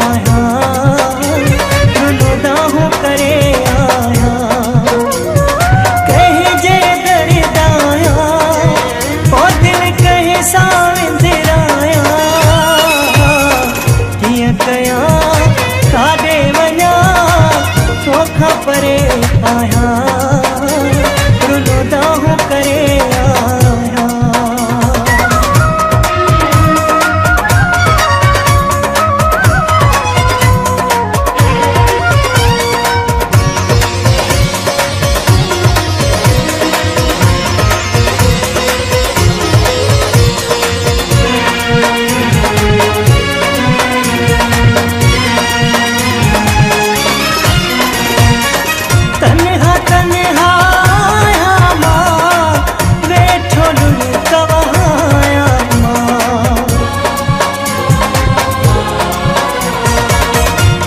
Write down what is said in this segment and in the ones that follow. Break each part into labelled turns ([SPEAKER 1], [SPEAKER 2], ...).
[SPEAKER 1] आया, दाहू करे आया, कहे जे दर्दाया ओ दिल कहे साविंदराया, किया कया काॾे वञा तोखां परे आया, दाहू करे आया। तन्हा तन्हा आया मां, वेठो लुलकवाया मां,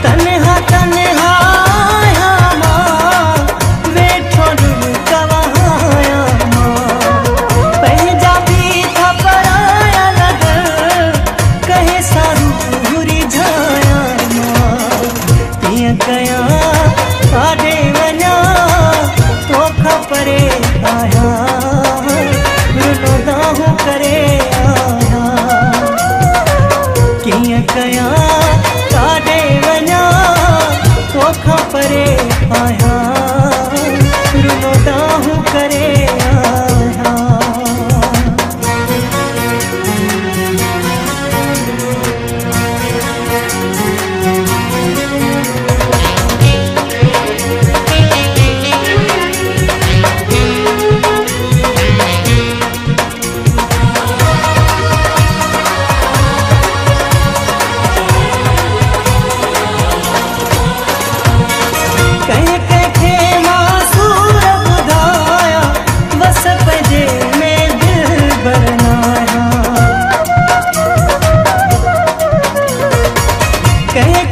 [SPEAKER 1] तन्हा तन्हा आया मां, वेठो लुलकवाया मां, पंहिंजा बि था पराया लॻ, कहे सारू रिझाया मां, कीअं कया काॾे वञा तोखां परे आया, दाहू करे आया, कीअं कया काॾे वञा तोखां परे आया, दाहू करे आया। कहीं कंहिंखे मासूर ॿुधाया, बस पंहिंजे में दिल बरनाया, कहीं